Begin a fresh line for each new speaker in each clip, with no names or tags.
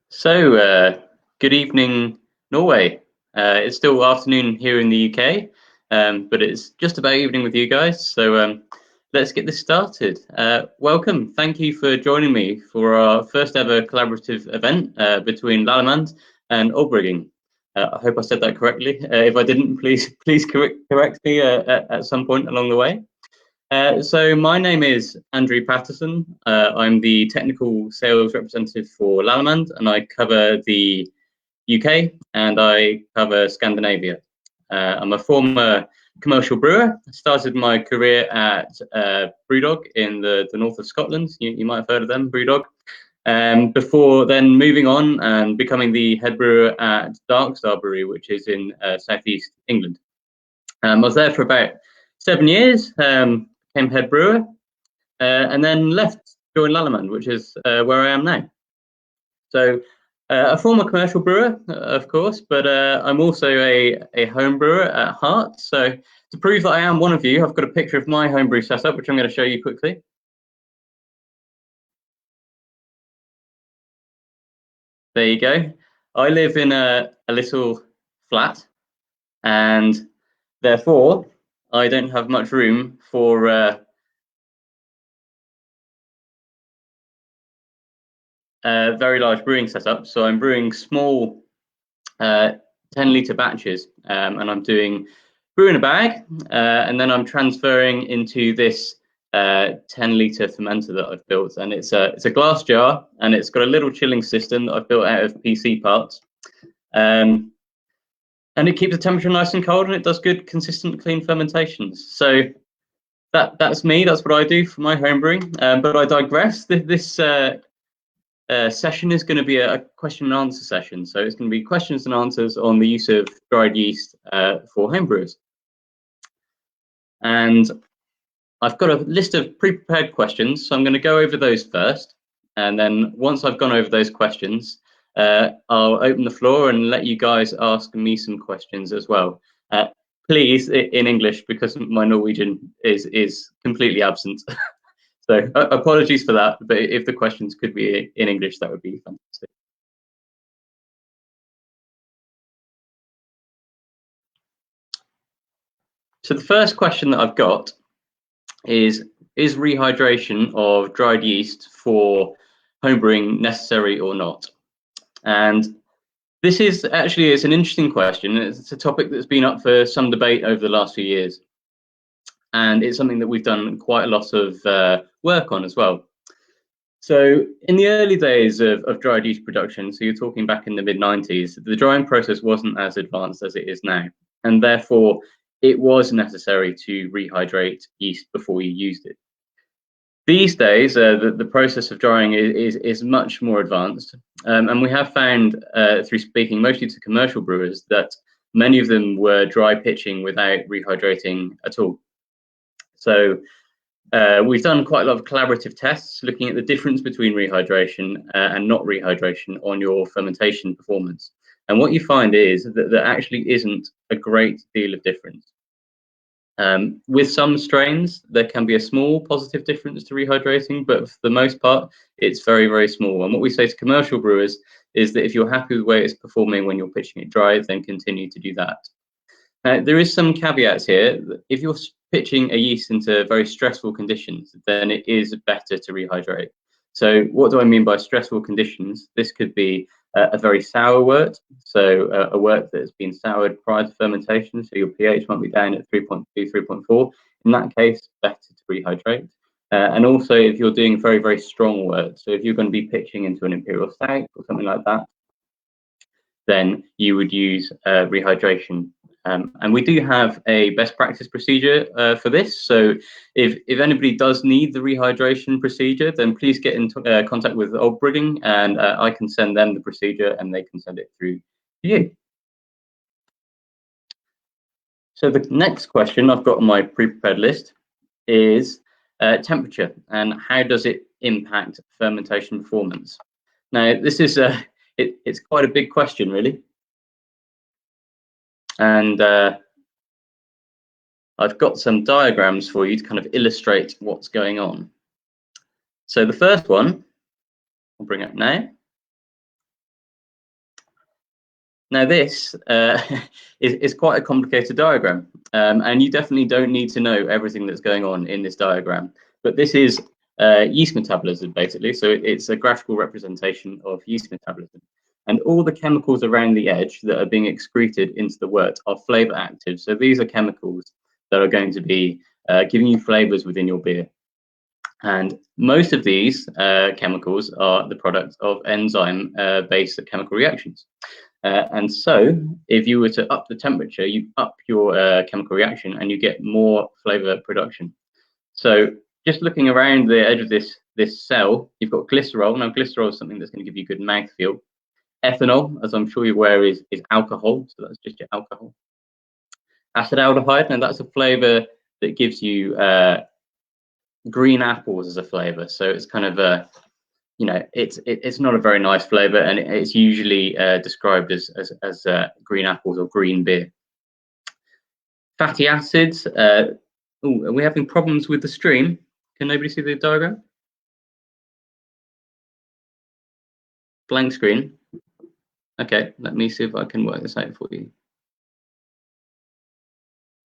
Good evening, Norway. It's still afternoon here in the UK, but it's just about evening with you guys. Let's get this started. Welcome. Thank you for joining me for our first ever collaborative event between Lallemand and Olbrygging. I hope I said that correctly. If I didn't, please correct me at some point along the way. So my name is Andrew Paterson. I'm the technical sales representative for Lallemand, and I cover the UK and I cover Scandinavia. I'm a former commercial brewer. I started my career at Brewdog in the north of Scotland. You might have heard of them, Brewdog. Before then moving on and becoming the head brewer at Darkstar Brewery, which is in southeast England. I was there for about 7 years. Became head brewer, and then left, joined Lallemand, which is where I am now. So a former commercial brewer, of course, but I'm also a home brewer at heart. So to prove that I am one of you, I've got a picture of my homebrew setup, which I'm going to show you quickly. There you go. I live in a little flat, and therefore I don't have much room for very large brewing setup. So I'm brewing small 10-litre batches, and I'm doing brew in a bag, and then I'm transferring into this 10-litre fermenter that I've built, and it's a glass jar, and it's got a little chilling system that I've built out of PC parts, and it keeps the temperature nice and cold, and it does good, consistent, clean fermentations. So that's me. That's what I do for my home brewing. But I digress. This session is going to be a question and answer session. So it's going to be questions and answers on the use of dried yeast for homebrewers. And I've got a list of pre-prepared questions, so I'm going to go over those first. And then once I've gone over those questions, I'll open the floor and let you guys ask me some questions as well. Please, in English, because my Norwegian is completely absent. So apologies for that, but if the questions could be in English, that would be fantastic. So the first question that I've got is rehydration of dried yeast for homebrewing necessary or not? And this is actually, it's an interesting question. It's a topic that's been up for some debate over the last few years. And it's something that we've done quite a lot of work on as well. So in the early days of dried yeast production, so you're talking back in the mid-90s, the drying process wasn't as advanced as it is now. And therefore, it was necessary to rehydrate yeast before you used it. These days, the process of drying is much more advanced. And we have found, through speaking mostly to commercial brewers, that many of them were dry pitching without rehydrating at all. So we've done quite a lot of collaborative tests looking at the difference between rehydration and not rehydration on your fermentation performance. And what you find is that there actually isn't a great deal of difference. With some strains, there can be a small positive difference to rehydrating, but for the most part, it's very, very small. And what we say to commercial brewers is that if you're happy with the way it's performing when you're pitching it dry, then continue to do that. There is some caveats here. If you're pitching a yeast into very stressful conditions, then it is better to rehydrate. So what do I mean by stressful conditions? This could be a very sour wort, so a wort that's been soured prior to fermentation, so your pH might be down at 3.2, 3.4. In that case, better to rehydrate. And also if you're doing very, very strong wort, so if you're going to be pitching into an imperial stout or something like that, then you would use rehydration. And we do have a best practice procedure for this. So if anybody does need the rehydration procedure, then please get in contact with Olbrygging, and I can send them the procedure and they can send it through to you. So the next question I've got on my pre-prepared list is temperature and how does it impact fermentation performance? Now, this is it's quite a big question, really. And I've got some diagrams for you to kind of illustrate what's going on. So the first one I'll bring up now Now this is quite a complicated diagram, and you definitely don't need to know everything that's going on in this diagram. But this is yeast metabolism, basically. So it's a graphical representation of yeast metabolism. And all the chemicals around the edge that are being excreted into the wort are flavor active. So these are chemicals that are going to be giving you flavors within your beer. And most of these chemicals are the product of enzyme-based chemical reactions. And so if you were to up the temperature, you up your chemical reaction and you get more flavor production. So just looking around the edge of this cell, you've got glycerol. Now glycerol is something that's going to give you good mouthfeel. Ethanol, as I'm sure you're aware, is alcohol. So that's just your alcohol. Acetaldehyde, and that's a flavor that gives you green apples as a flavor. So it's kind of a, it's not a very nice flavor, and it's usually described as green apples or green beer. Fatty acids. Are we having problems with the stream? Can nobody see the diagram? Blank screen. Okay, let me see if I can work this out for you.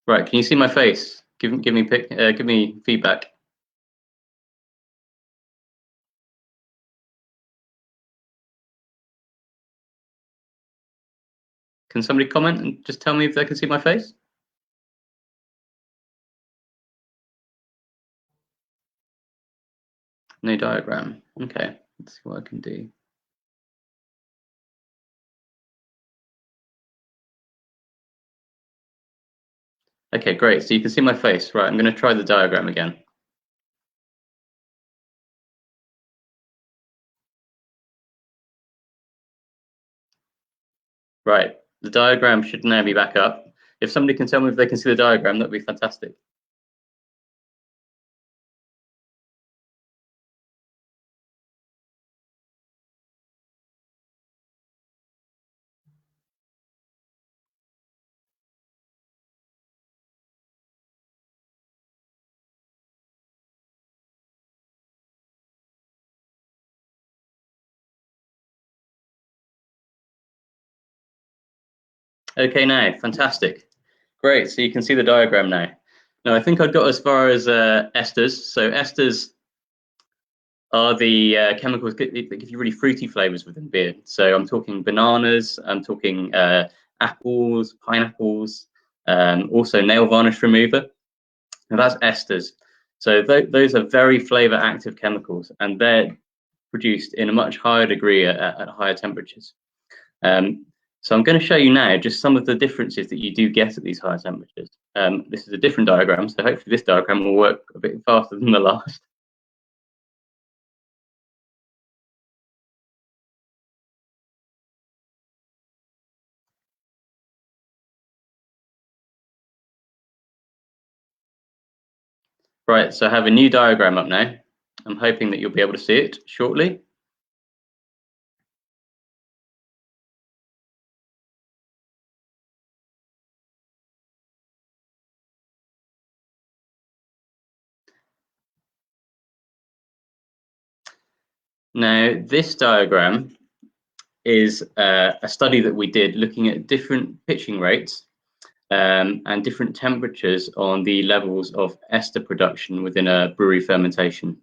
Right, can you see my face? Give me feedback. Can somebody comment and just tell me if they can see my face? No diagram. Okay, let's see what I can do. Okay, great. So you can see my face. Right, I'm going to try the diagram again. Right, the diagram should now be back up. If somebody can tell me if they can see the diagram, that'd be fantastic. Okay, now, fantastic. Great, so you can see the diagram now. Now, I think I got as far as esters. So esters are the chemicals that give you really fruity flavors within beer. So I'm talking bananas, I'm talking apples, pineapples, also nail varnish remover. Now that's esters. So those are very flavor active chemicals, and they're produced in a much higher degree at higher temperatures. So I'm going to show you now just some of the differences that you do get at these higher temperatures. This is a different diagram, so hopefully this diagram will work a bit faster than the last. Right, so I have a new diagram up now. I'm hoping that you'll be able to see it shortly. Now, this diagram is a study that we did looking at different pitching rates and different temperatures on the levels of ester production within a brewery fermentation.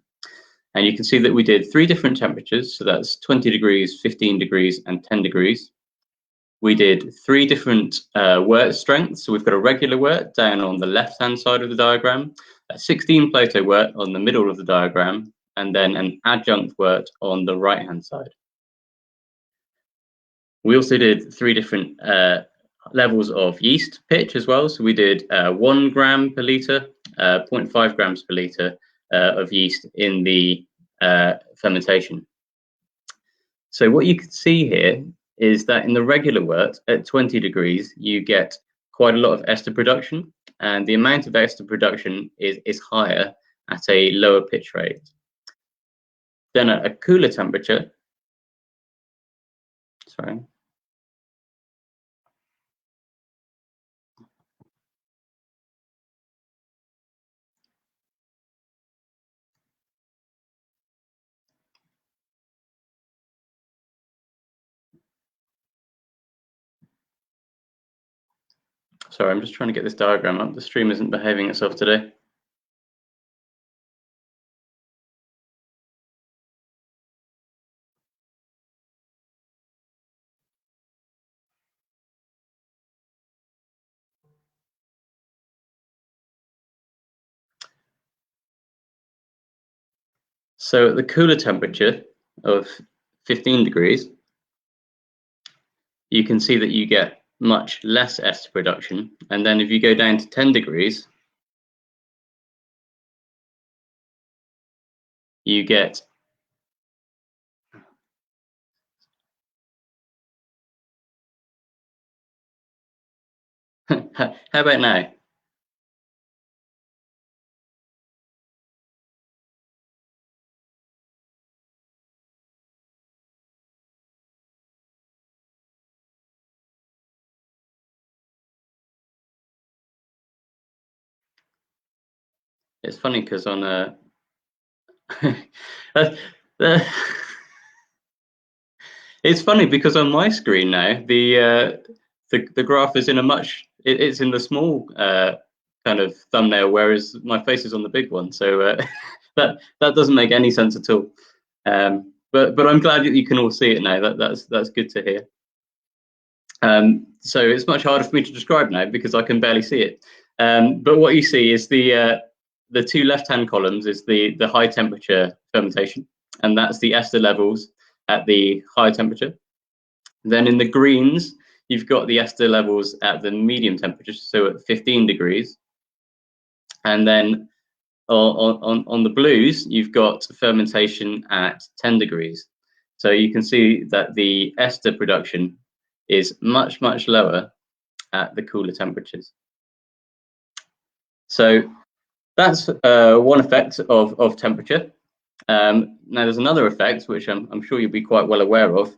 And you can see that we did 3 different temperatures, so that's 20 degrees, 15 degrees, and 10 degrees. We did 3 different wort strengths. So we've got a regular wort down on the left-hand side of the diagram, a 16 Plato wort on the middle of the diagram, and then an adjunct wort on the right-hand side. We also did 3 different levels of yeast pitch as well. So we did 1 gram per litre, 0.5 grams per litre of yeast in the fermentation. So what you can see here is that in the regular wort at 20 degrees, you get quite a lot of ester production, and the amount of ester production is higher at a lower pitch rate. Then at a cooler temperature, sorry. Sorry, I'm just trying to get this diagram up. The stream isn't behaving itself today. So at the cooler temperature of 15 degrees, you can see that you get much less ester production. And then if you go down to 10 degrees, you get how about now? It's funny because on a it's funny because on my screen now the graph is in a it's in the small kind of thumbnail, whereas my face is on the big one. So that doesn't make any sense at all. But I'm glad that you can all see it now. That's good to hear. So it's much harder for me to describe now because I can barely see it. But what you see is the two left-hand columns is the high temperature fermentation, and that's the ester levels at the high temperature. Then in the greens, you've got the ester levels at the medium temperature, so at 15 degrees. And then on the blues, you've got fermentation at 10 degrees. So you can see that the ester production is much, much lower at the cooler temperatures. So that's one effect of temperature. Now there's another effect, which I'm sure you'll be quite well aware of,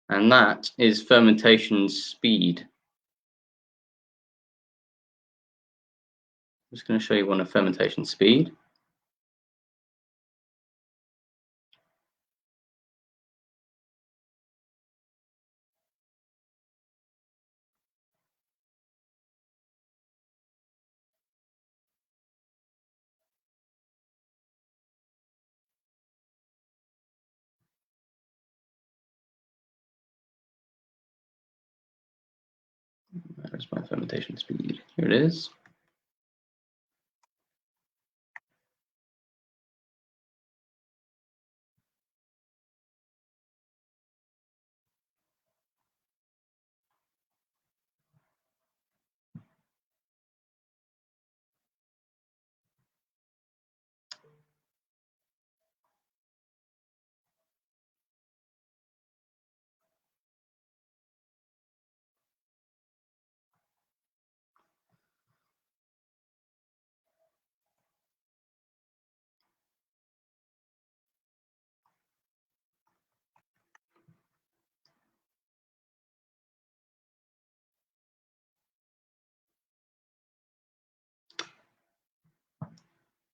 and that is fermentation speed. I'm just going to show you one of fermentation speed. There's my fermentation speed. Here it is.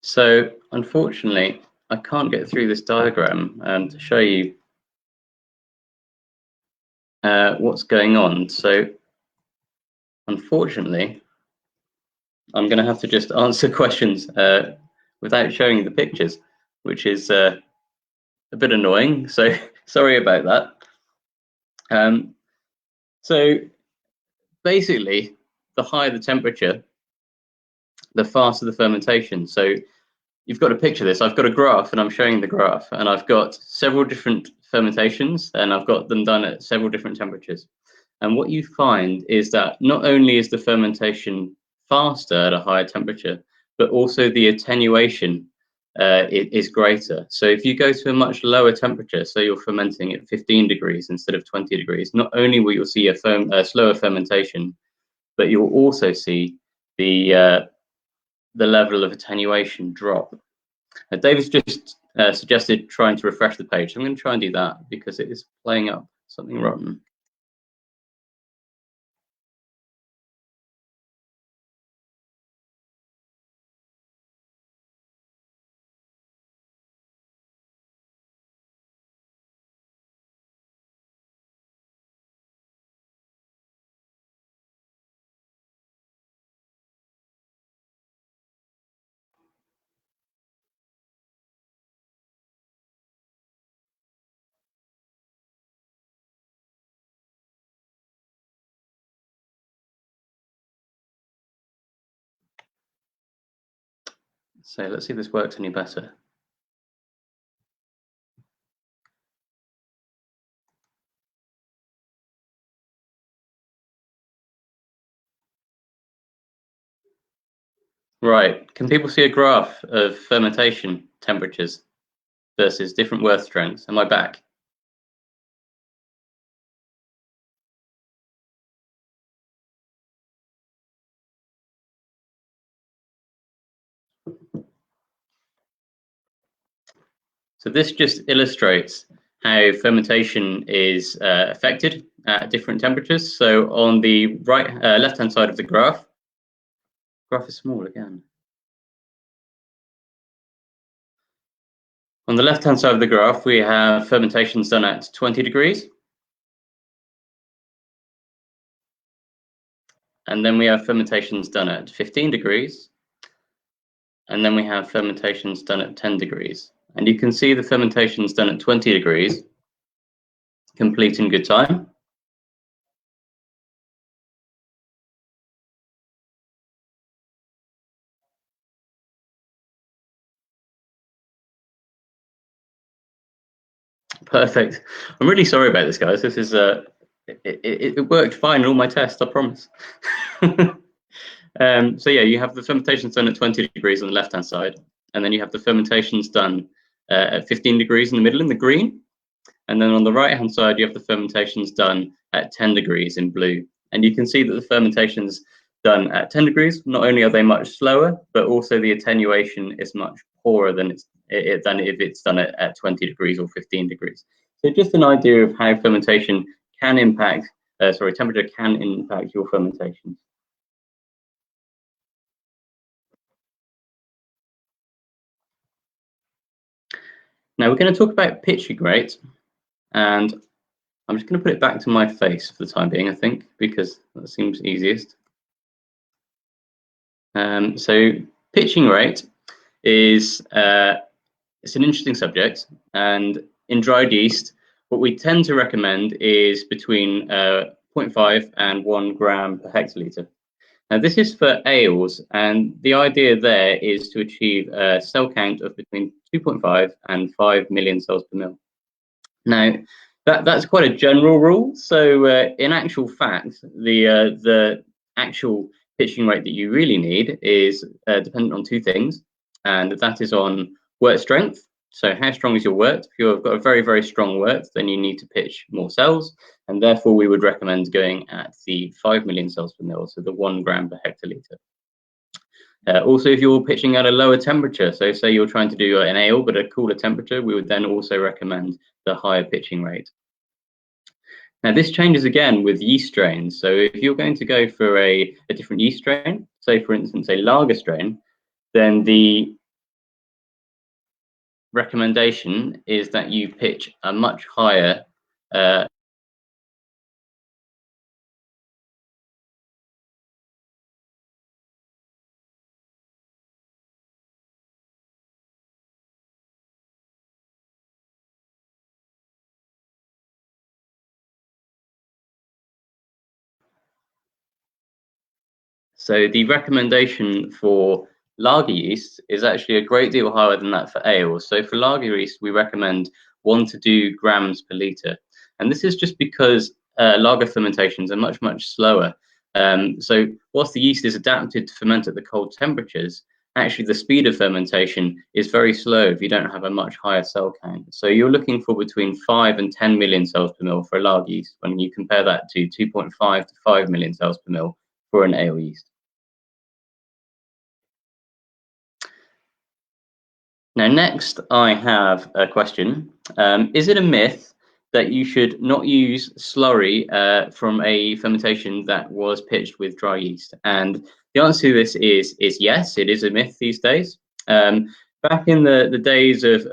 So unfortunately, I can't get through this diagram to show you what's going on. So unfortunately, I'm going to have to just answer questions without showing the pictures, which is a bit annoying. So sorry about that. So basically, the higher the temperature, the faster the fermentation. So you've got to picture this. I've got a graph and I'm showing the graph, and I've got several different fermentations and I've got them done at several different temperatures. And what you find is that not only is the fermentation faster at a higher temperature, but also the attenuation is greater. So if you go to a much lower temperature, so you're fermenting at 15 degrees instead of 20 degrees, not only will you see a slower fermentation, but you'll also see the level of attenuation drop. David's just suggested trying to refresh the page. So I'm going to try and do that because it is playing up something rotten. So let's see if this works any better. Right, can people see a graph of fermentation temperatures versus different worth strengths? Am I back? So this just illustrates how fermentation is affected at different temperatures. So on the left-hand side of the graph is small again. On the left-hand side of the graph, we have fermentations done at 20 degrees. And then we have fermentations done at 15 degrees. And then we have fermentations done at 10 degrees. And you can see the fermentations done at 20 degrees complete in good time. Perfect. I'm really sorry about this, guys. This is it worked fine in all my tests, I promise. So yeah, you have the fermentations done at 20 degrees on the left-hand side, and then you have the fermentations done at 15 degrees in the middle in the green, and then on the right-hand side you have the fermentations done at 10 degrees in blue. And you can see that the fermentations done at 10 degrees, not only are they much slower, but also the attenuation is much poorer than if it's done at 20 degrees or 15 degrees. So just an idea of how fermentation can impact, temperature can impact your fermentation. Now we're going to talk about pitching rate, and I'm just going to put it back to my face for the time being, I think, because that seems easiest. So pitching rate is it's an interesting subject, and in dried yeast, what we tend to recommend is between 0.5 and 1 gram per hectolitre. Now this is for ales, and the idea there is to achieve a cell count of between 2.5 and 5 million cells per mil. Now that's quite a general rule. So in actual fact, the actual pitching rate that you really need is dependent on two things, and that is on wort strength. So how strong is your wort? If you've got a very, very strong wort, then you need to pitch more cells, and therefore we would recommend going at the 5 million cells per mil, so the 1 gram per hectolitre. Also, if you're pitching at a lower temperature, so say you're trying to do an ale but a cooler temperature, we would then also recommend the higher pitching rate. Now this changes again with yeast strains. So if you're going to go for a different yeast strain, say for instance a lager strain, then the recommendation is that you pitch a much higher So the recommendation for lager yeast is actually a great deal higher than that for ales. So for lager yeast, we recommend 1 to 2 grams per litre. And this is just because lager fermentations are much, much slower. So whilst the yeast is adapted to ferment at the cold temperatures, actually the speed of fermentation is very slow if you don't have a much higher cell count. So you're looking for between 5 and 10 million cells per mil for a lager yeast, when you compare that to 2.5 to 5 million cells per mil for an ale yeast. Now, next I have a question. Is it a myth that you should not use slurry from a fermentation that was pitched with dry yeast? And the answer to this is yes, it is a myth these days. Back in the days of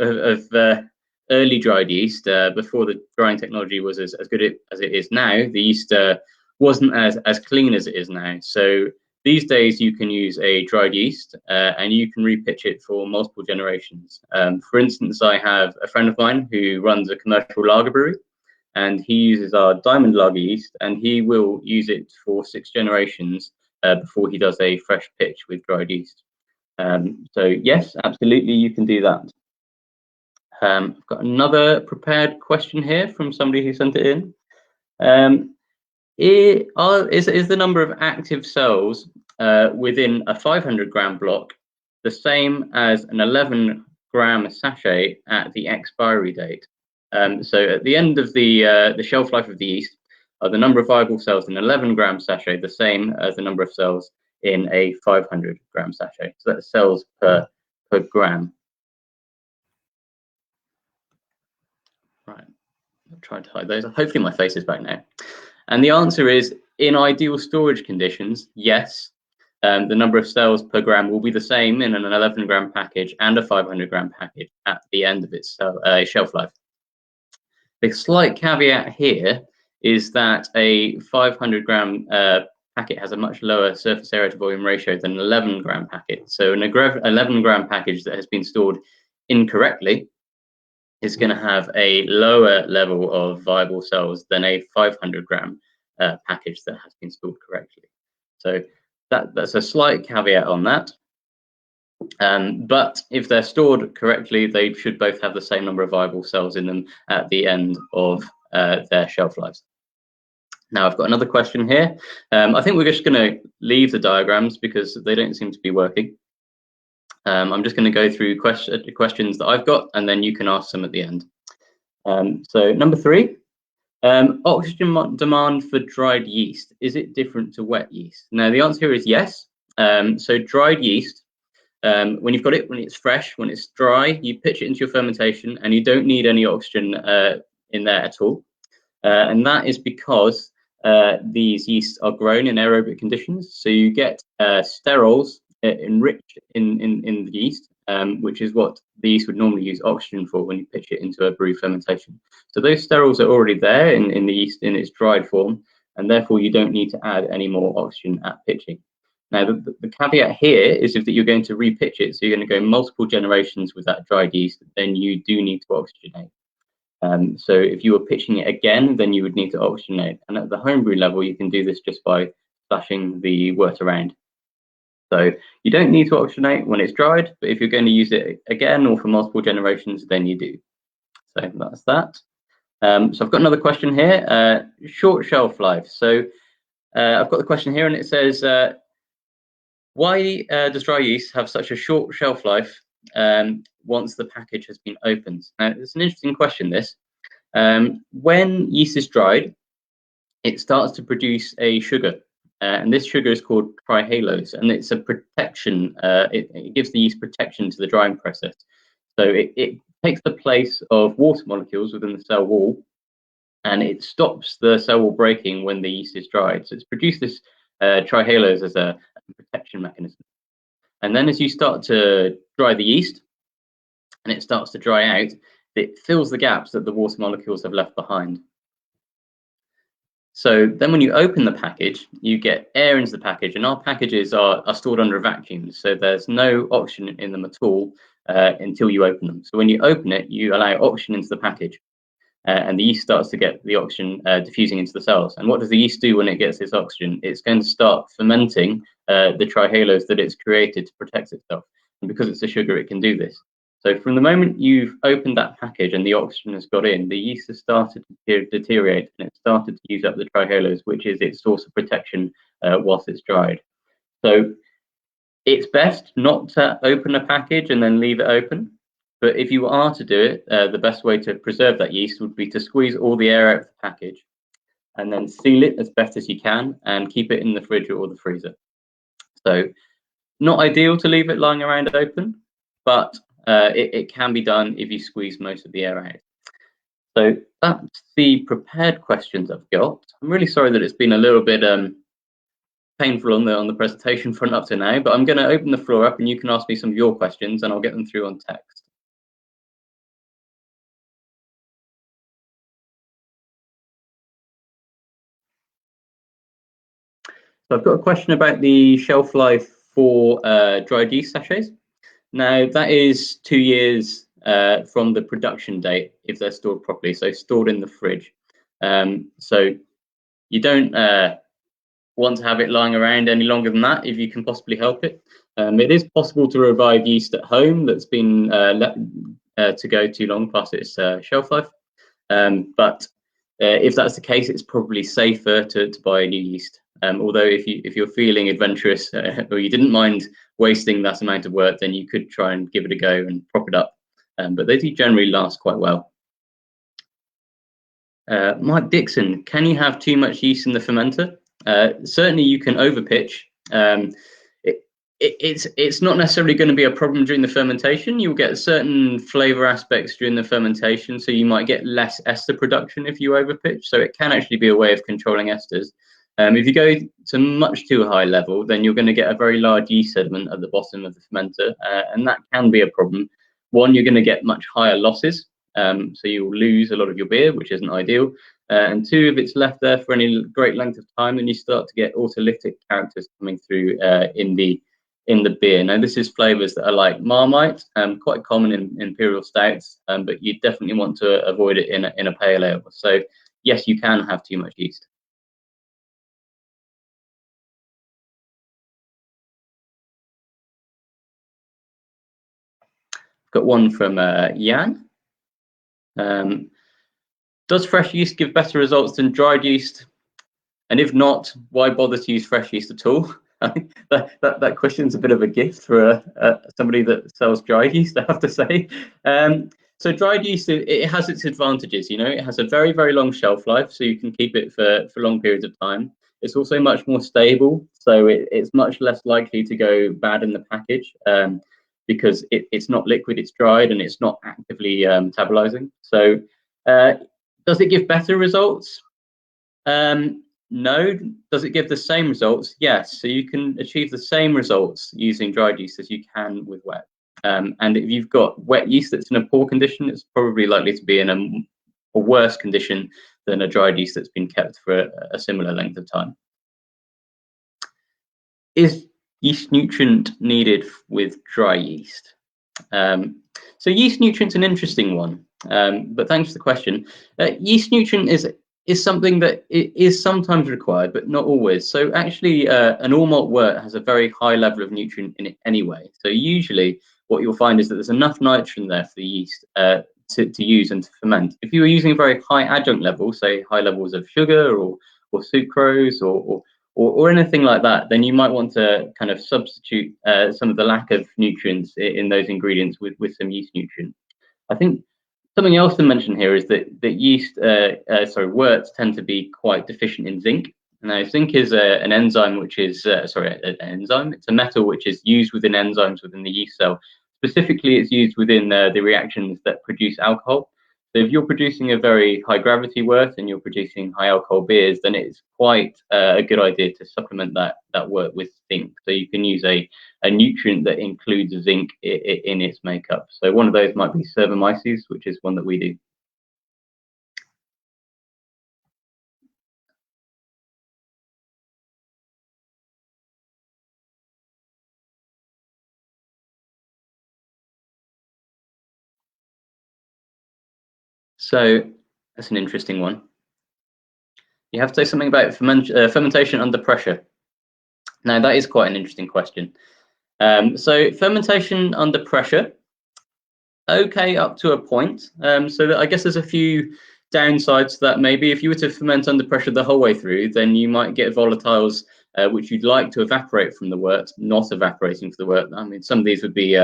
early dried yeast, before the drying technology was as good as it is now, the yeast wasn't as clean as it is now. So these days, you can use a dried yeast and you can repitch it for multiple generations. For instance, I have a friend of mine who runs a commercial lager brewery, and he uses our diamond lager yeast, and he will use it for 6 generations before he does a fresh pitch with dried yeast. So yes, absolutely, you can do that. I've got another prepared question here from somebody who sent it in. Is the number of active cells within a 500 gram block the same as an 11 gram sachet at the expiry date? So at the end of the shelf life of the yeast, are the number of viable cells in an 11 gram sachet the same as the number of cells in a 500 gram sachet? So that's cells per gram. Right, I'll try to hide those. Hopefully my face is back now. And the answer is, in ideal storage conditions, yes, the number of cells per gram will be the same in an 11 gram package and a 500 gram package at the end of its shelf life. The slight caveat here is that a 500 gram packet has a much lower surface area to volume ratio than an 11 gram packet. So an 11 gram package that has been stored incorrectly is going to have a lower level of viable cells than a 500 gram package that has been stored correctly. So that's a slight caveat on that. But if they're stored correctly, they should both have the same number of viable cells in them at the end of their shelf lives. Now I've got another question here. I think we're just going to leave the diagrams because they don't seem to be working. I'm just going to go through questions that I've got, and then you can ask them at the end. So number 3, oxygen demand for dried yeast, is it different to wet yeast? Now the answer here is yes. So dried yeast, when you've got it, when it's fresh, when it's dry, you pitch it into your fermentation and you don't need any oxygen in there at all. And that is because these yeasts are grown in aerobic conditions. So you get sterols enriched in the yeast, which is what the yeast would normally use oxygen for when you pitch it into a brew fermentation. So those sterols are already there in the yeast in its dried form, and therefore you don't need to add any more oxygen at pitching. Now, the caveat here is if that you're going to repitch it, so you're going to go multiple generations with that dried yeast, then you do need to oxygenate. So if you were pitching it again, then you would need to oxygenate. And at the homebrew level, you can do this just by splashing the wort around. So you don't need to oxygenate when it's dried, but if you're going to use it again or for multiple generations, then you do. So that's that. So I've got another question here, short shelf life. So I've got the question here and it says, why does dry yeast have such a short shelf life once the package has been opened? Now, it's an interesting question, this. When yeast is dried, it starts to produce a sugar. And this sugar is called trihalose, and it's a protection. It gives the yeast protection to the drying process. So it takes the place of water molecules within the cell wall, and it stops the cell wall breaking when the yeast is dried. So it's produced this trihalose as a protection mechanism. And then as you start to dry the yeast, and it starts to dry out, it fills the gaps that the water molecules have left behind. So then when you open the package, you get air into the package, and our packages are stored under a vacuum, so there's no oxygen in them at all until you open them. So when you open it, you allow oxygen into the package, and the yeast starts to get the oxygen diffusing into the cells. And what does the yeast do when it gets this oxygen? It's going to start fermenting the trihalose that it's created to protect itself. And because it's a sugar, it can do this. So from the moment you've opened that package and the oxygen has got in, the yeast has started to deteriorate and it started to use up the trihalose, which is its source of protection whilst it's dried. So it's best not to open a package and then leave it open. But if you are to do it, the best way to preserve that yeast would be to squeeze all the air out of the package and then seal it as best as you can and keep it in the fridge or the freezer. So not ideal to leave it lying around open, but it can be done if you squeeze most of the air out. So that's the prepared questions I've got. I'm really sorry that it's been a little bit painful on the presentation front up to now, but I'm going to open the floor up and you can ask me some of your questions and I'll get them through on text. So I've got a question about the shelf life for dried yeast sachets. Now that is 2 years from the production date if they're stored properly, so stored in the fridge. So you don't want to have it lying around any longer than that if you can possibly help it. It is possible to revive yeast at home that's been let to go too long past its shelf life. But if that's the case, it's probably safer to buy a new yeast. Although if you're feeling adventurous or you didn't mind wasting that amount of work, then you could try and give it a go and prop it up. But they do generally last quite well. Mike Dixon, can you have too much yeast in the fermenter? Certainly you can overpitch. It's not necessarily going to be a problem during the fermentation. You'll get certain flavor aspects during the fermentation, so you might get less ester production if you overpitch. So it can actually be a way of controlling esters. If you go to much too high level, then you're going to get a very large yeast sediment at the bottom of the fermenter, and that can be a problem. One, you're going to get much higher losses, so you'll lose a lot of your beer, which isn't ideal. And two, if it's left there for any great length of time, then you start to get autolytic characters coming through in the beer. Now, this is flavors that are like Marmite, quite common in imperial stouts, but you definitely want to avoid it in a pale ale. So yes, you can have too much yeast. Got one from Jan. Does fresh yeast give better results than dried yeast? And if not, why bother to use fresh yeast at all? I think that question's a bit of a gift for somebody that sells dried yeast, I have to say. So dried yeast, it has its advantages. You know, it has a very, very long shelf life, so you can keep it for long periods of time. It's also much more stable, so it's much less likely to go bad in the package because it's not liquid, it's dried, and it's not actively metabolizing. So does it give better results? No. Does it give the same results? Yes. So you can achieve the same results using dried yeast as you can with wet. And if you've got wet yeast that's in a poor condition, it's probably likely to be in a worse condition than a dried yeast that's been kept for a similar length of time. Is yeast nutrient needed with dry yeast? So yeast nutrient's an interesting one, but thanks for the question. Yeast nutrient is something that is sometimes required, but not always. So actually, an all malt wort has a very high level of nutrient in it anyway. So usually what you'll find is that there's enough nitrogen there for the yeast to use and to ferment. If you were using a very high adjunct level, say high levels of sugar or sucrose or anything like that, then you might want to kind of substitute some of the lack of nutrients in those ingredients with some yeast nutrient. I think something else to mention here is that worts tend to be quite deficient in zinc. Now, zinc is an enzyme which is, an enzyme. It's a metal which is used within enzymes within the yeast cell. Specifically, it's used within the reactions that produce alcohol. So if you're producing a very high gravity wort and you're producing high alcohol beers, then it's quite a good idea to supplement that wort with zinc. So you can use a nutrient that includes zinc in its makeup. So one of those might be Cervomyces, which is one that we do. So that's an interesting one. You have to say something about fermentation under pressure. Now, that is quite an interesting question. So fermentation under pressure, okay, up to a point. So I guess there's a few downsides to that. Maybe if you were to ferment under pressure the whole way through, then you might get volatiles which you'd like to evaporate from the wort, not evaporating for the wort. I mean, some of these would be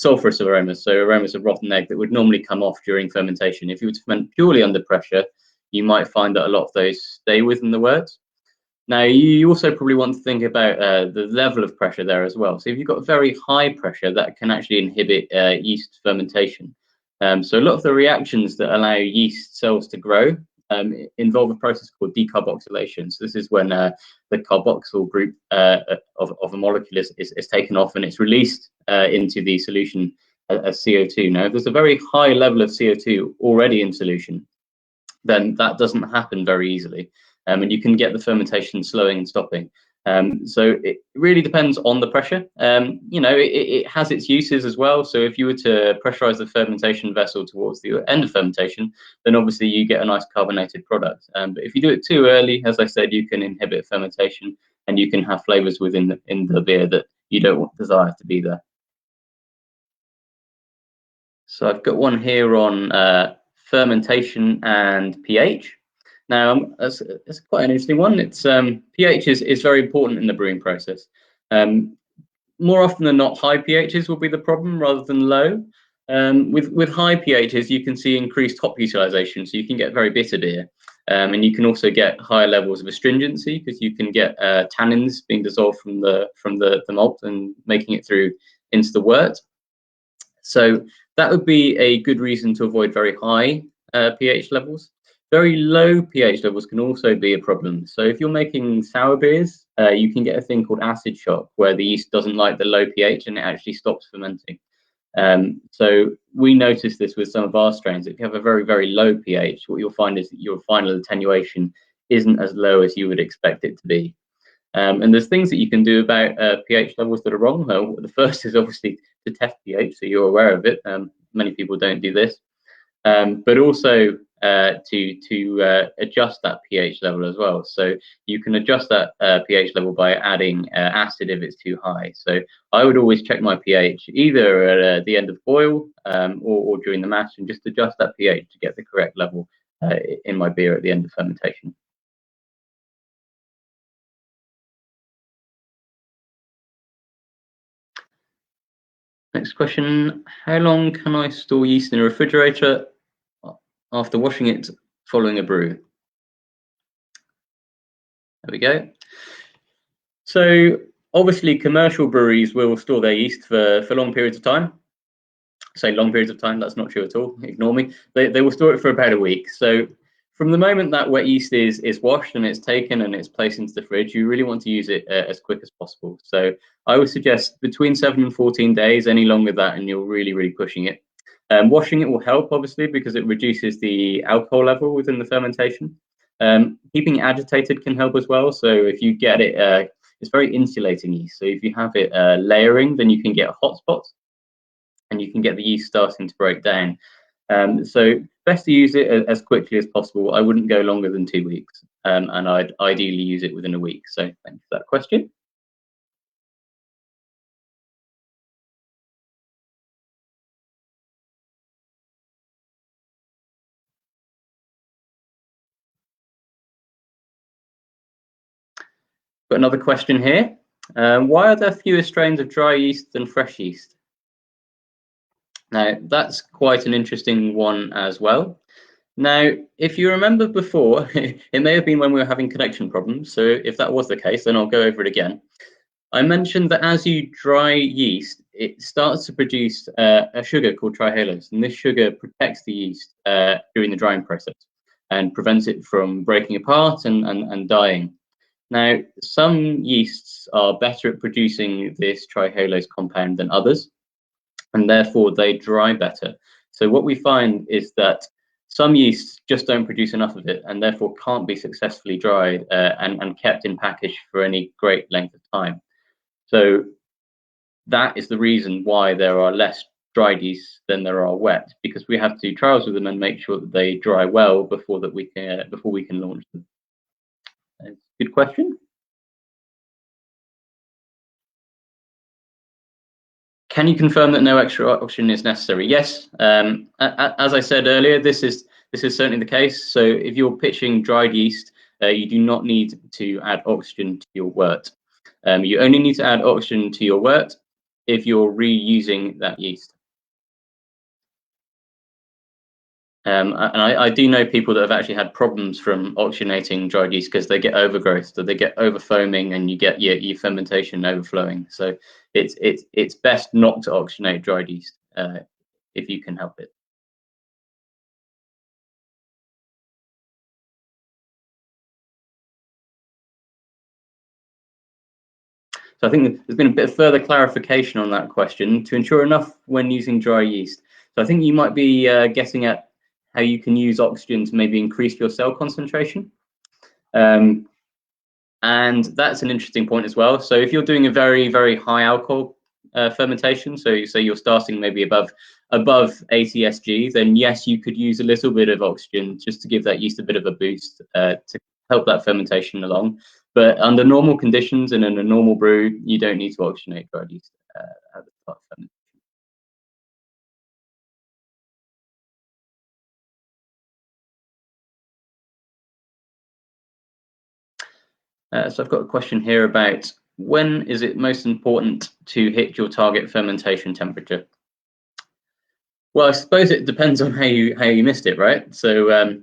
sulfurous aromas, so aromas of rotten egg that would normally come off during fermentation. If you were to ferment purely under pressure, you might find that a lot of those stay within the wort. Now, you also probably want to think about the level of pressure there as well. So if you've got very high pressure, that can actually inhibit yeast fermentation. So a lot of the reactions that allow yeast cells to grow involve a process called decarboxylation. So this is when the carboxyl group of a molecule is taken off and it's released into the solution as CO2. Now, if there's a very high level of CO2 already in solution, then that doesn't happen very easily. And you can get the fermentation slowing and stopping. So it really depends on the pressure. You know, it has its uses as well. So if you were to pressurize the fermentation vessel towards the end of fermentation, then obviously you get a nice carbonated product. But if you do it too early, as I said, you can inhibit fermentation and you can have flavors within the beer that you don't desire to be there. So I've got one here on fermentation and pH. Now, it's quite an interesting one. It's pH is very important in the brewing process. More often than not, high pHs will be the problem rather than low. With high pHs, you can see increased hop utilization, so you can get very bitter beer, and you can also get higher levels of astringency because you can get tannins being dissolved from the malt and making it through into the wort. So that would be a good reason to avoid very high pH levels. Very low pH levels can also be a problem. So if you're making sour beers, you can get a thing called acid shock, where the yeast doesn't like the low pH and it actually stops fermenting. So we noticed this with some of our strains. If you have a very, very low pH, what you'll find is that your final attenuation isn't as low as you would expect it to be. And there's things that you can do about pH levels that are wrong. The first is obviously to test pH, so you're aware of it. Many people don't do this, but also to adjust that pH level as well. So you can adjust that pH level by adding acid if it's too high. So I would always check my pH either at the end of boil or during the mash, and just adjust that pH to get the correct level in my beer at the end of fermentation. Next question, how long can I store yeast in a refrigerator after washing it following a brew? There we go. So obviously commercial breweries will store their yeast for long periods of time. Say long periods of time, that's not true at all, ignore me. They will store it for about a week. So from the moment that wet yeast is washed and it's taken and it's placed into the fridge, you really want to use it as quick as possible. So I would suggest between 7 and 14 days, any longer than that, and you're really, really pushing it. Washing it will help, obviously, because it reduces the alcohol level within the fermentation. Keeping it agitated can help as well. So if you get it, it's very insulating yeast. So if you have it layering, then you can get hot spots and you can get the yeast starting to break down. So best to use it as quickly as possible. I wouldn't go longer than 2 weeks, and I'd ideally use it within a week. So thanks for that question. Got another question here. Why are there fewer strains of dry yeast than fresh yeast? Now, that's quite an interesting one as well. Now, if you remember before, it may have been when we were having connection problems. So if that was the case, then I'll go over it again. I mentioned that as you dry yeast, it starts to produce a sugar called trihalose, and this sugar protects the yeast during the drying process and prevents it from breaking apart and dying. Now, some yeasts are better at producing this trihalose compound than others, and therefore they dry better. So what we find is that some yeasts just don't produce enough of it and therefore can't be successfully dried and kept in package for any great length of time. So that is the reason why there are less dried yeasts than there are wet, because we have to do trials with them and make sure that they dry well before we can launch them. Good question. Can you confirm that no extra oxygen is necessary? Yes. As I said earlier, this is certainly the case. So if you're pitching dried yeast, you do not need to add oxygen to your wort. You only need to add oxygen to your wort if you're reusing that yeast. And I do know people that have actually had problems from oxygenating dried yeast because they get overgrowth, so they get over foaming, and you get your fermentation overflowing. So it's best not to oxygenate dried yeast if you can help it. So I think there's been a bit of further clarification on that question to ensure enough when using dry yeast. So I think you might be getting at how you can use oxygen to maybe increase your cell concentration. And that's an interesting point as well. So if you're doing a very, very high alcohol fermentation, so you're starting maybe above 80 SG, then yes, you could use a little bit of oxygen just to give that yeast a bit of a boost to help that fermentation along. But under normal conditions and in a normal brew, you don't need to oxygenate dried yeast at the start of fermentation. So I've got a question here about when is it most important to hit your target fermentation temperature? Well, I suppose it depends on how you missed it, right? So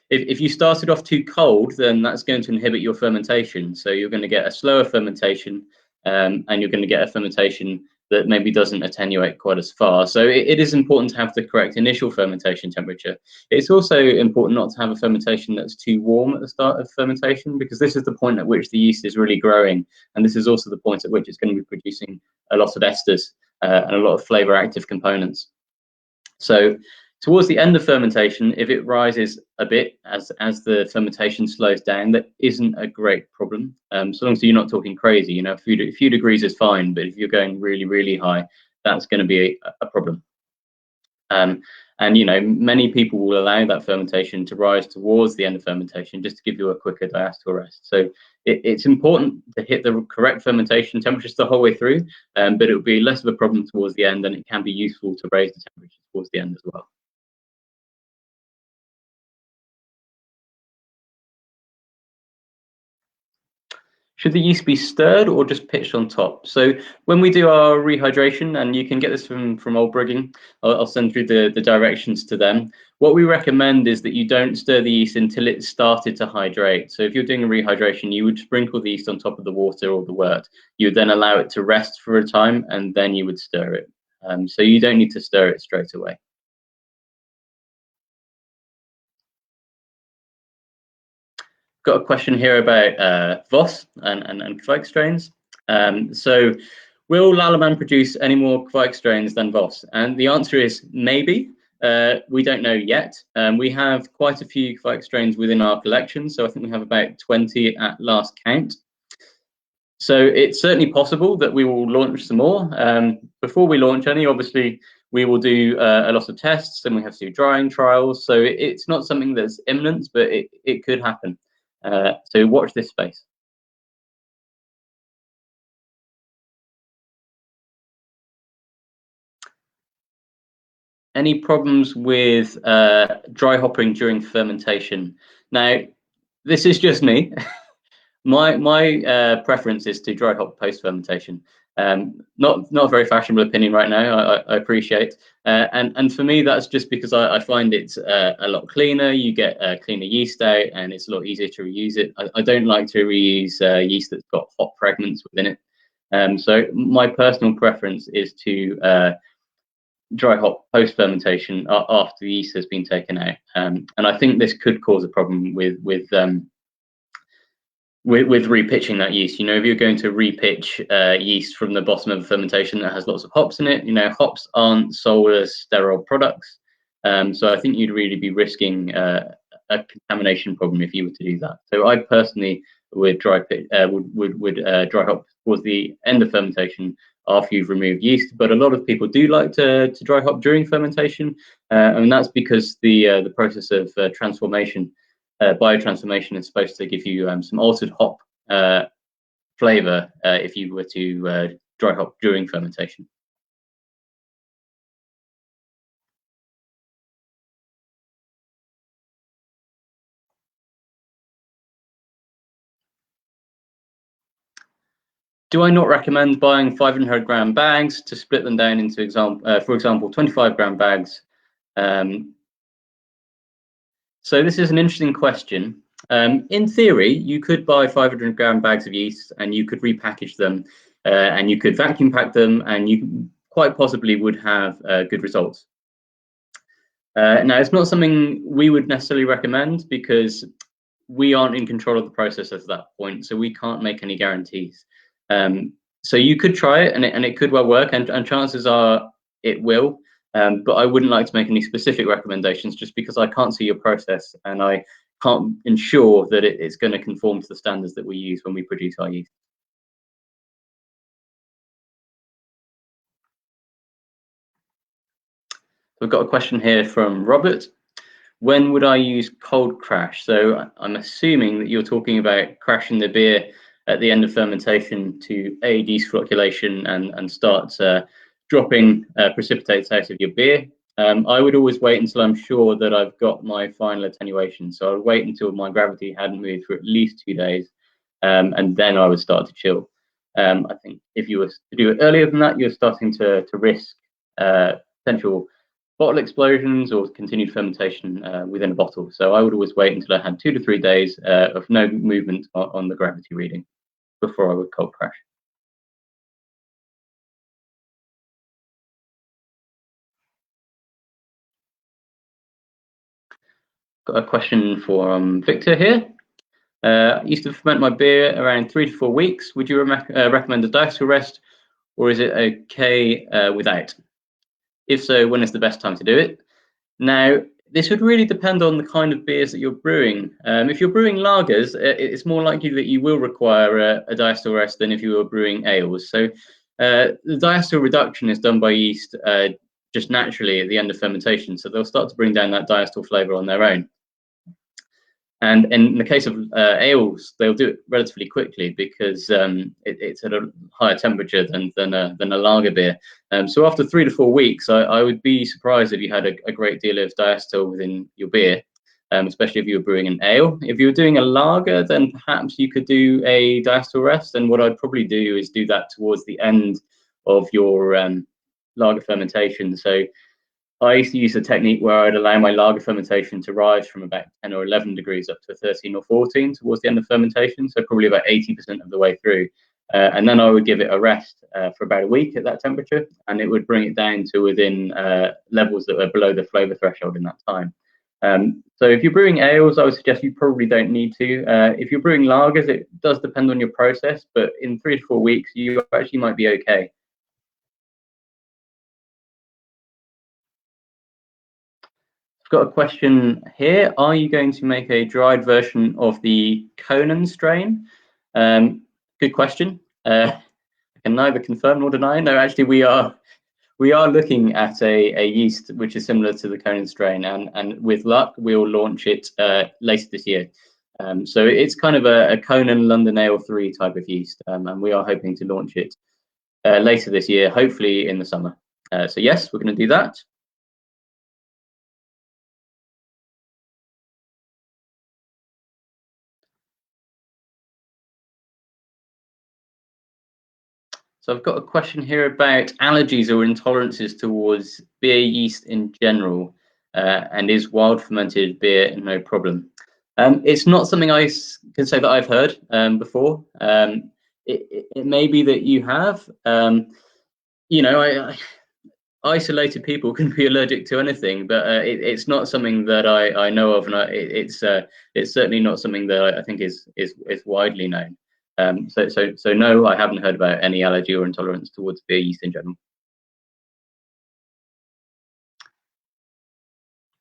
if you started off too cold, then that's going to inhibit your fermentation. So you're going to get a slower fermentation, and you're going to get a fermentation that maybe doesn't attenuate quite as far. So it is important to have the correct initial fermentation temperature. It's also important not to have a fermentation that's too warm at the start of fermentation, because this is the point at which the yeast is really growing, and this is also the point at which it's going to be producing a lot of esters and a lot of flavor active components. So towards the end of fermentation, if it rises a bit as the fermentation slows down, that isn't a great problem. So long as you're not talking crazy, a few degrees is fine, but if you're going really, really high, that's going to be a problem. And many people will allow that fermentation to rise towards the end of fermentation just to give you a quicker diacetyl rest. So it's important to hit the correct fermentation temperatures the whole way through, but it will be less of a problem towards the end, and it can be useful to raise the temperature towards the end as well. Should the yeast be stirred or just pitched on top? So when we do our rehydration, and you can get this from Olbrygging, I'll send through the directions to them. What we recommend is that you don't stir the yeast until it's started to hydrate. So if you're doing a rehydration, you would sprinkle the yeast on top of the water or the wort. You would then allow it to rest for a time, and then you would stir it. So you don't need to stir it straight away. Got a question here about Voss and Kveik strains. So will Lallemand produce any more Kveik strains than Voss? And the answer is maybe. We don't know yet. We have quite a few Kveik strains within our collection, so I think we have about 20 at last count. So it's certainly possible that we will launch some more. Before we launch any, obviously, we will do a lot of tests, and we have to do drying trials. So it's not something that's imminent, but it could happen. So watch this space. Any problems with dry hopping during fermentation? Now, this is just me. my preference is to dry hop post fermentation. Not a very fashionable opinion right now, I appreciate. And for me, that's just because I find it's a lot cleaner. You get cleaner yeast out, and it's a lot easier to reuse it. I don't like to reuse yeast that's got hop fragments within it. So my personal preference is to dry hop post fermentation after the yeast has been taken out. And I think this could cause a problem with repitching that yeast. If you're going to repitch yeast from the bottom of a fermentation that has lots of hops in it, hops aren't sold as sterile products. So I think you'd really be risking a contamination problem if you were to do that. So I personally would dry hop towards the end of fermentation after you've removed yeast. But a lot of people do like to dry hop during fermentation, and that's because the process of transformation, biotransformation, is supposed to give you some altered hop flavor if you were to dry hop during fermentation. Do I not recommend buying 500-gram bags to split them down into, for example, 25-gram bags? So this is an interesting question. In theory, you could buy 500-gram bags of yeast, and you could repackage them, and you could vacuum pack them, and you quite possibly would have good results. Now, it's not something we would necessarily recommend, because we aren't in control of the process at that point, so we can't make any guarantees. So you could try it, and it could well work, and chances are it will. But I wouldn't like to make any specific recommendations, just because I can't see your process, and I can't ensure that it's going to conform to the standards that we use when we produce our yeast. We've got a question here from Robert. When would I use cold crash? So I'm assuming that you're talking about crashing the beer at the end of fermentation to aid yeast flocculation and start dropping precipitates out of your beer. I would always wait until I'm sure that I've got my final attenuation. So I would wait until my gravity hadn't moved for at least 2 days, and then I would start to chill. I think if you were to do it earlier than that, you're starting to risk potential bottle explosions or continued fermentation within a bottle. So I would always wait until I had 2 to 3 days of no movement on the gravity reading before I would cold crash. Got a question from Victor here. I used to ferment my beer around 3 to 4 weeks. Would you recommend a diacetyl rest, or is it okay without? If so, when is the best time to do it? Now, this would really depend on the kind of beers that you're brewing. If you're brewing lagers, it's more likely that you will require a diacetyl rest than if you were brewing ales. So the diacetyl reduction is done by yeast just naturally at the end of fermentation. So they'll start to bring down that diacetyl flavor on their own. And in the case of ales, they'll do it relatively quickly because it's at a higher temperature than a lager beer. So after 3 to 4 weeks, I would be surprised if you had a great deal of diacetyl within your beer, especially if you were brewing an ale. If you were doing a lager, then perhaps you could do a diacetyl rest. And what I'd probably do is do that towards the end of your lager fermentation. So I used to use a technique where I'd allow my lager fermentation to rise from about 10 or 11 degrees up to 13 or 14 towards the end of fermentation, so probably about 80% of the way through. And then I would give it a rest for about a week at that temperature, and it would bring it down to within levels that were below the flavour threshold in that time. So if you're brewing ales, I would suggest you probably don't need to. If you're brewing lagers, it does depend on your process, but in 3 to 4 weeks, you actually might be okay. Got a question here. Are you going to make a dried version of the Conan strain? Good question. I can neither confirm nor deny. No, actually, we are looking at a yeast which is similar to the Conan strain, and with luck, we'll launch it later this year. So it's kind of a Conan London Ale 3 type of yeast, and we are hoping to launch it later this year, hopefully in the summer. So yes, we're going to do that. So I've got a question here about allergies or intolerances towards beer yeast in general, and is wild fermented beer no problem? It's not something I can say that I've heard before. It may be that you have. Isolated people can be allergic to anything, but it's not something that I know of, and it's certainly not something that I think is widely known. So no, I haven't heard about any allergy or intolerance towards beer yeast in general.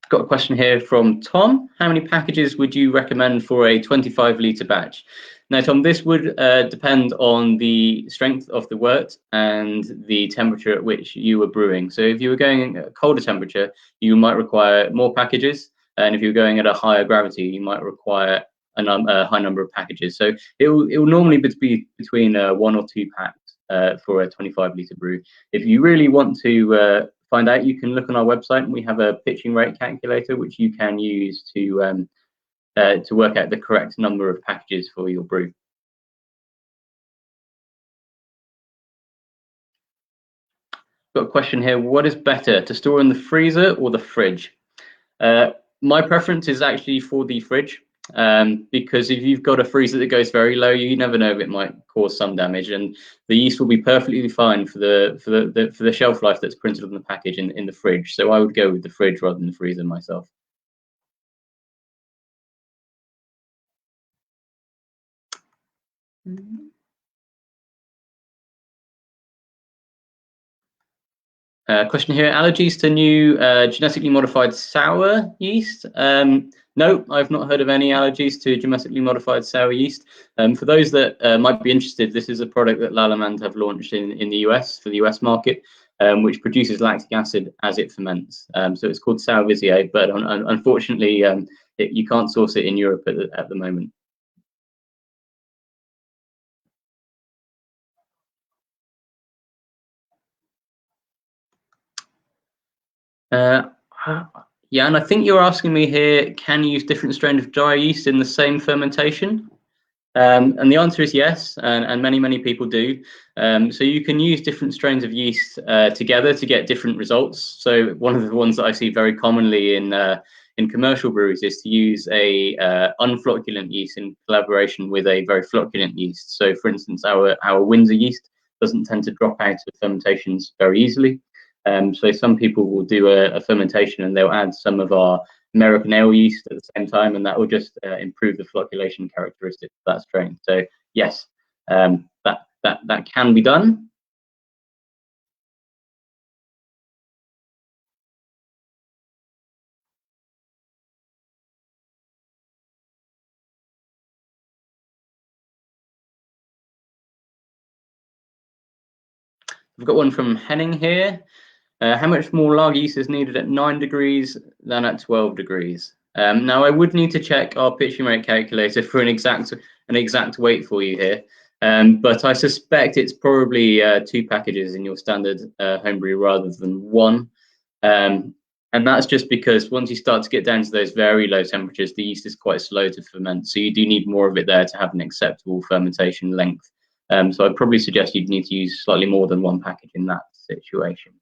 Got a question here from Tom. How many packages would you recommend for a 25-litre batch? Now, Tom, this would depend on the strength of the wort and the temperature at which you were brewing. So if you were going at a colder temperature, you might require more packages. And if you're going at a higher gravity, you might require a high number of packages. So it will normally be between 1 or 2 packs for a 25-litre brew. If you really want to find out, you can look on our website, and we have a pitching rate calculator which you can use to work out the correct number of packages for your brew. Got a question here. What is better, to store in the freezer or the fridge? My preference is actually for the fridge, because if you've got a freezer that goes very low, you never know if it might cause some damage, and the yeast will be perfectly fine for the shelf life that's printed on the package in the fridge. So I would go with the fridge rather than the freezer myself. Question here: allergies to new genetically modified sour yeast? No, I've not heard of any allergies to genetically modified sour yeast. For those that might be interested, this is a product that Lallemand have launched in the US for the US market, which produces lactic acid as it ferments. So it's called Sour Visier, but unfortunately, you can't source it in Europe at the moment. Yeah, and I think you're asking me here, can you use different strains of dry yeast in the same fermentation? And the answer is yes, and many people do. So you can use different strains of yeast together to get different results. So one of the ones that I see very commonly in commercial breweries is to use a unflocculent yeast in collaboration with a very flocculent yeast. So for instance, our Windsor yeast doesn't tend to drop out of fermentations very easily. So some people will do a fermentation and they'll add some of our American ale yeast at the same time, and that will just improve the flocculation characteristics of that strain. So yes, that can be done. We've got one from Henning here. How much more lager yeast is needed at 9 degrees than at 12 degrees? Now, I would need to check our pitch numeric calculator for an exact weight for you here, but I suspect it's probably 2 packages in your standard homebrew rather than 1. And that's just because once you start to get down to those very low temperatures, the yeast is quite slow to ferment, so you do need more of it there to have an acceptable fermentation length. So I'd probably suggest you'd need to use slightly more than 1 package in that situation.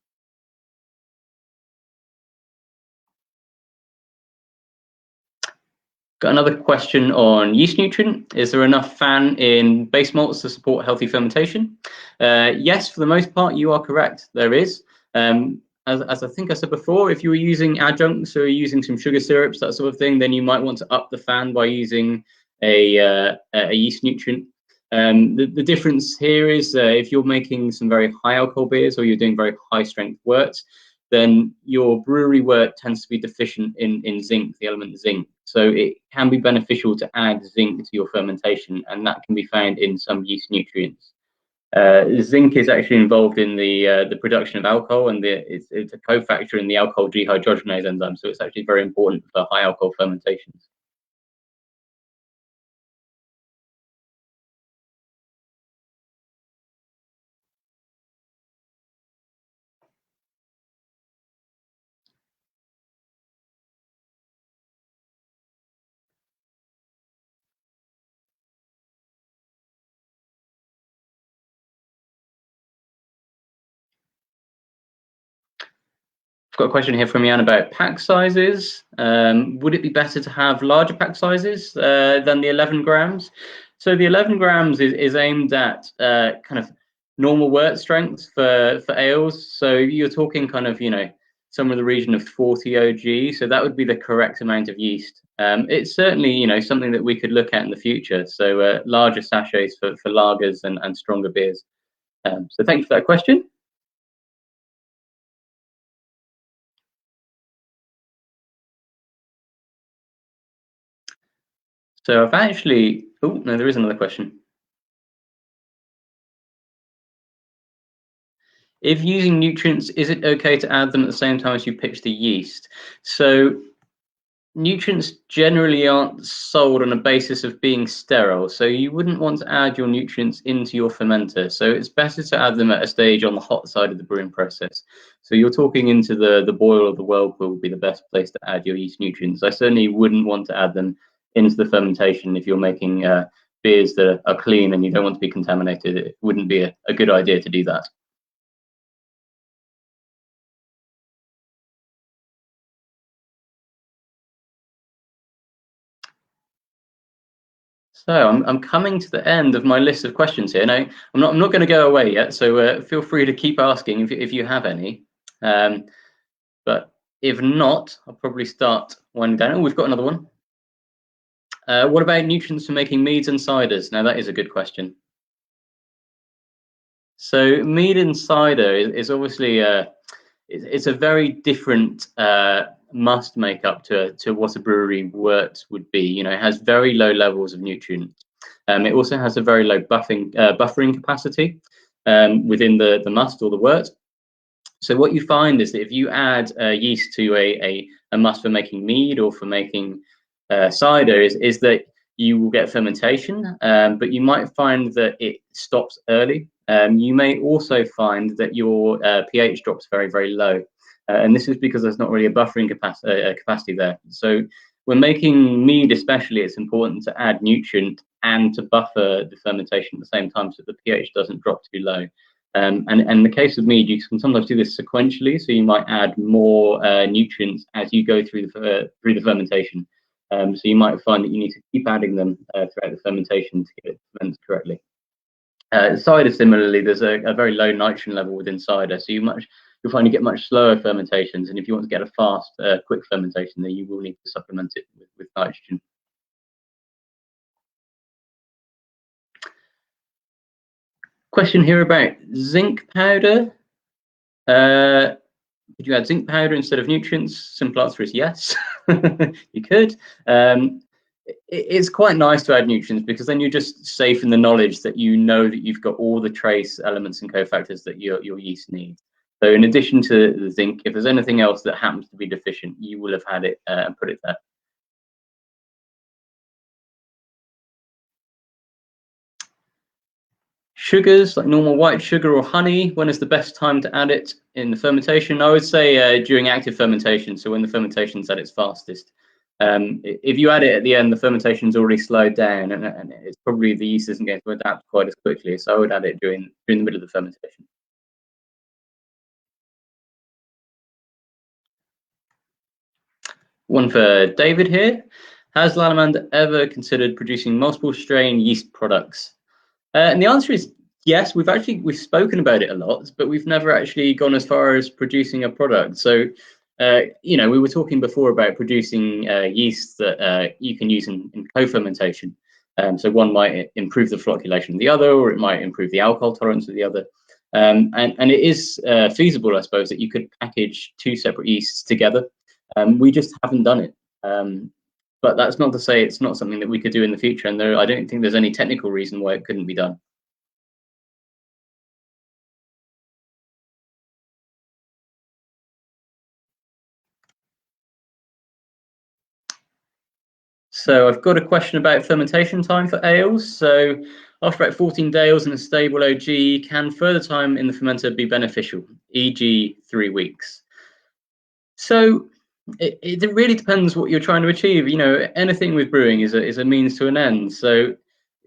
Got another question on yeast nutrient. Is there enough FAN in base malts to support healthy fermentation? Yes, for the most part, you are correct. There is. As I think I said before, if you were using adjuncts or using some sugar syrups, that sort of thing, then you might want to up the FAN by using a yeast nutrient. The difference here is if you're making some very high alcohol beers or you're doing very high strength worts, then your brewery wort tends to be deficient in zinc, the element zinc. So it can be beneficial to add zinc to your fermentation, and that can be found in some yeast nutrients. Zinc is actually involved in the production of alcohol, and it's a cofactor in the alcohol dehydrogenase enzyme. So it's actually very important for high alcohol fermentations. I've got a question here from Jan about pack sizes. Would it be better to have larger pack sizes than the 11 grams? So the 11 grams is aimed at kind of normal wort strengths for ales. So you're talking kind of, somewhere in the region of 40 OG. So that would be the correct amount of yeast. It's certainly, something that we could look at in the future. So larger sachets for lagers and stronger beers. So thank you for that question. So I've actually, oh, no, there is another question. If using nutrients, is it okay to add them at the same time as you pitch the yeast? So nutrients generally aren't sold on a basis of being sterile. So you wouldn't want to add your nutrients into your fermenter. So it's better to add them at a stage on the hot side of the brewing process. So you're talking into the boil or the whirlpool would be the best place to add your yeast nutrients. I certainly wouldn't want to add them into the fermentation if you're making beers that are clean and you don't want to be contaminated. It wouldn't be a good idea to do that. So I'm coming to the end of my list of questions here. Now I'm not going to go away yet, so feel free to keep asking if you have any. But if not, I'll probably start winding down. Oh, we've got another one. What about nutrients for making meads and ciders? Now that is a good question. So mead and cider is obviously it's a very different must makeup to what a brewery wort would be. It has very low levels of nutrients. It also has a very low buffering capacity within the must or the wort. So what you find is that if you add yeast to a must for making mead or for making cider, is that you will get fermentation, but you might find that it stops early. You may also find that your pH drops very, very low. and this is because there's not really a buffering capacity there. So when making mead especially, it's important to add nutrient and to buffer the fermentation at the same time so the pH doesn't drop too low. And in the case of mead, you can sometimes do this sequentially, so you might add more nutrients as you go through the fermentation. So you might find that you need to keep adding them throughout the fermentation to get it fermented correctly. Cider, similarly, there's a very low nitrogen level within cider, so you'll find you get much slower fermentations, and if you want to get a fast, quick fermentation, then you will need to supplement it with nitrogen. Question here about zinc powder. Could you add zinc powder instead of nutrients? Simple answer is yes, you could. It's quite nice to add nutrients because then you're just safe in the knowledge that you know that you've got all the trace elements and cofactors that your yeast needs. So in addition to the zinc, if there's anything else that happens to be deficient, you will have had it and put it there. Sugars, like normal white sugar or honey, when is the best time to add it in the fermentation? I would say during active fermentation, so when the fermentation's at its fastest. If you add it at the end, the fermentation's already slowed down, and it's probably the yeast isn't going to adapt quite as quickly. So I would add it during the middle of the fermentation. One for David here. Has Lallemand ever considered producing multiple strain yeast products? And the answer is yes. We've spoken about it a lot, but we've never actually gone as far as producing a product. So, we were talking before about producing yeast that you can use in co-fermentation. So one might improve the flocculation of the other, or it might improve the alcohol tolerance of the other. And it is feasible, I suppose, that you could package two separate yeasts together. We just haven't done it. But that's not to say it's not something that we could do in the future, and I don't think there's any technical reason why it couldn't be done. So I've got a question about fermentation time for ales. So after about 14 days in a stable OG, can further time in the fermenter be beneficial, e.g. 3 weeks? So it really depends what you're trying to achieve. Anything with brewing is a means to an end. So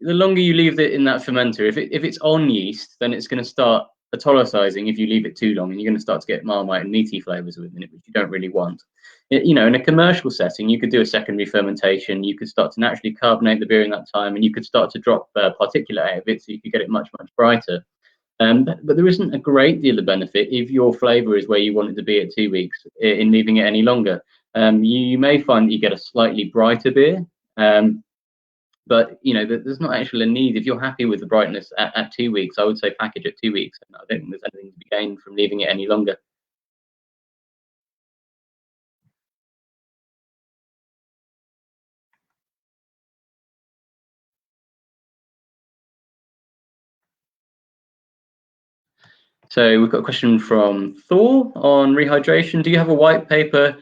the longer you leave it in that fermenter, if it's on yeast, then it's going to start autolyzing if you leave it too long, and you're going to start to get marmite and meaty flavors within it, which you don't really want. In a commercial setting, you could do a secondary fermentation. You could start to naturally carbonate the beer in that time, and you could start to drop particulate out of it, so you could get it much brighter. But there isn't a great deal of benefit if your flavour is where you want it to be at 2 weeks in leaving it any longer. You may find that you get a slightly brighter beer, but there's not actually a need. If you're happy with the brightness at 2 weeks, I would say package at 2 weeks. I don't think there's anything to be gained from leaving it any longer. So we've got a question from Thor on rehydration. Do you have a white paper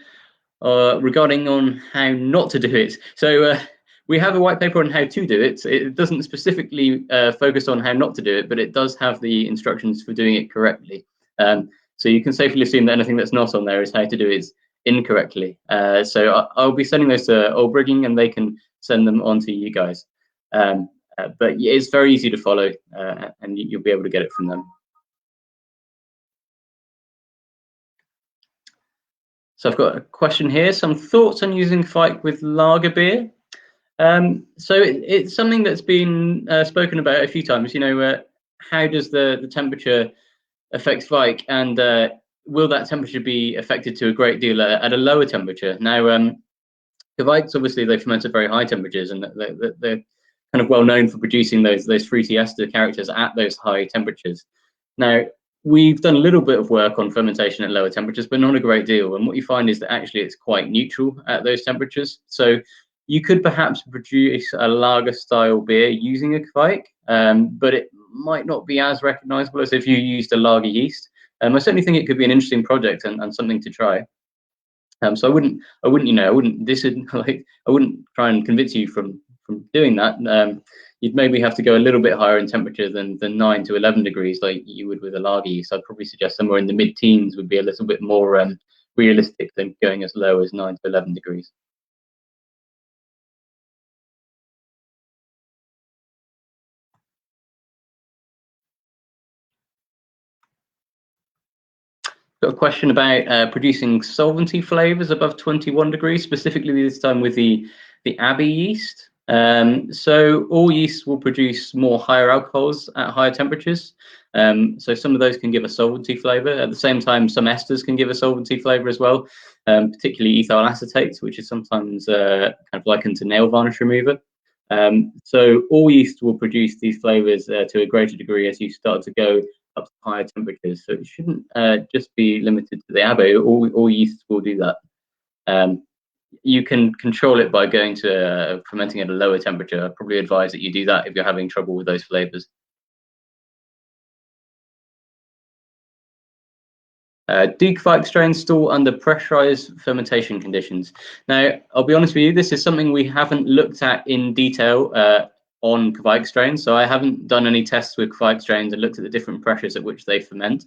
regarding on how not to do it? So we have a white paper on how to do it. It doesn't specifically focus on how not to do it, but it does have the instructions for doing it correctly. So you can safely assume that anything that's not on there is how to do it incorrectly. So I'll be sending those to Olbrygging, and they can send them on to you guys. But it's very easy to follow, and you'll be able to get it from them. So I've got a question here. Some thoughts on using Fike with lager beer. So it's something that's been spoken about a few times. How does the temperature affect Fike, and will that temperature be affected to a great deal at a lower temperature? Now, the Vikes, obviously, they ferment at very high temperatures, and they're kind of well known for producing those fruity ester characters at those high temperatures. Now, we've done a little bit of work on fermentation at lower temperatures, but not a great deal. And what you find is that actually it's quite neutral at those temperatures. So you could perhaps produce a lager style beer using a Fike, but it might not be as recognizable as if you used a lager yeast. I certainly think it could be an interesting project and something to try. So I wouldn't try and convince you from from doing that, you'd maybe have to go a little bit higher in temperature than 9 to 11 degrees like you would with a lager yeast. I'd probably suggest somewhere in the mid-teens would be a little bit more realistic than going as low as 9 to 11 degrees. Got a question about producing solvency flavors above 21 degrees, specifically this time with the Abbey yeast. So all yeasts will produce more higher alcohols at higher temperatures. So some of those can give a solvency flavor. At the same time, some esters can give a solvency flavor as well, particularly ethyl acetates, which is sometimes kind of likened to nail varnish remover. So all yeast will produce these flavors to a greater degree as you start to go up to higher temperatures. So it shouldn't just be limited to the Abbey. All yeasts will do that. You can control it by going to fermenting at a lower temperature. I'd probably advise that you do that if you're having trouble with those flavors. Do Kveik strains stall under pressurized fermentation conditions? Now, I'll be honest with you, this is something we haven't looked at in detail on Kveik strains. So I haven't done any tests with Kveik strains and looked at the different pressures at which they ferment.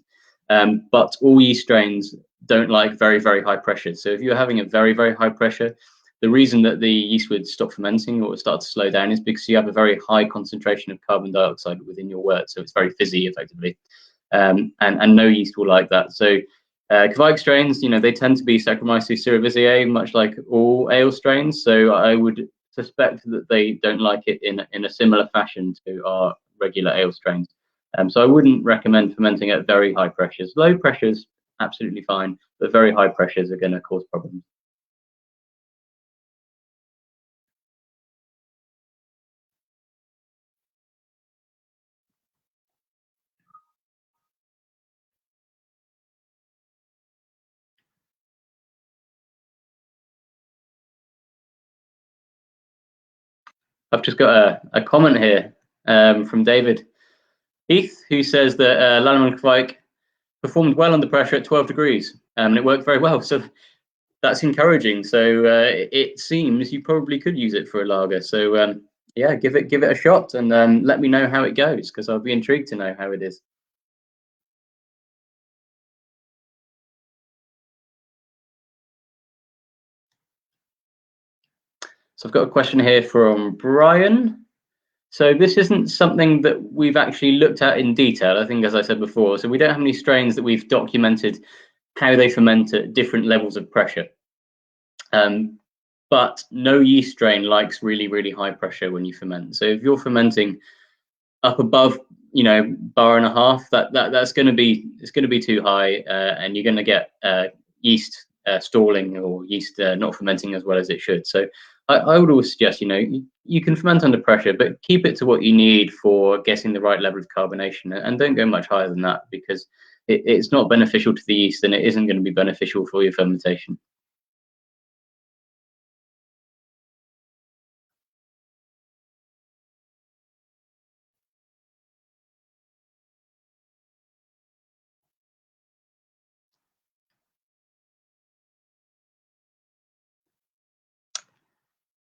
But all yeast strains don't like very, very high pressures. So if you're having a very, very high pressure, the reason that the yeast would stop fermenting or start to slow down is because you have a very high concentration of carbon dioxide within your wort. So it's very fizzy, effectively. And no yeast will like that. So Kveik strains, they tend to be Saccharomyces cerevisiae, much like all ale strains. So I would suspect that they don't like it in a similar fashion to our regular ale strains. So I wouldn't recommend fermenting at very high pressures. Low pressures, absolutely fine, but very high pressures are going to cause problems. I've just got a comment here from David Heath, who says that Lanneman Kveik performed well under pressure at 12 degrees, and it worked very well. So that's encouraging. So it seems you probably could use it for a lager. So yeah, give it a shot, and let me know how it goes, because I'll be intrigued to know how it is. So I've got a question here from Brian. So this isn't something that we've actually looked at in detail, I think, as I said before. So we don't have any strains that we've documented how they ferment at different levels of pressure. But no yeast strain likes really, really high pressure when you ferment. So if you're fermenting up above, bar and a half, that's going to be too high, and you're going to get yeast stalling or yeast not fermenting as well as it should. So I would always suggest, you can ferment under pressure, but keep it to what you need for getting the right level of carbonation, and don't go much higher than that, because it's not beneficial to the yeast, and it isn't going to be beneficial for your fermentation.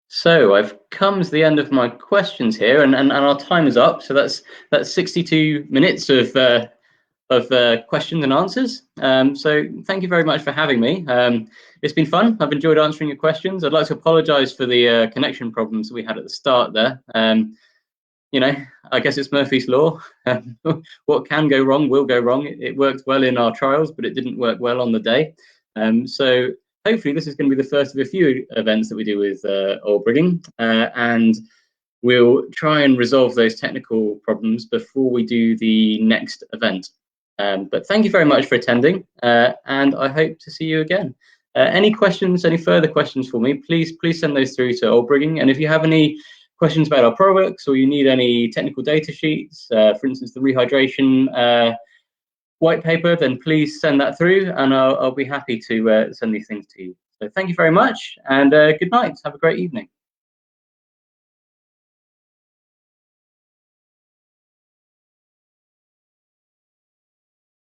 So I've come to the end of my questions here, and our time is up. So that's 62 minutes of questions and answers. So thank you very much for having me. It's been fun. I've enjoyed answering your questions. I'd like to apologise for the connection problems we had at the start there. I guess it's Murphy's Law. What can go wrong will go wrong. It worked well in our trials, but it didn't work well on the day. So hopefully this is going to be the first of a few events that we do with Olbrygging, and we'll try and resolve those technical problems before we do the next event. But thank you very much for attending, and I hope to see you again. Any questions, any further questions for me, please send those through to Olbrygging. And if you have any questions about our products, or you need any technical data sheets, for instance, the Rehydration white paper, then please send that through, and I'll be happy to send these things to you. So thank you very much, and good night. Have a great evening.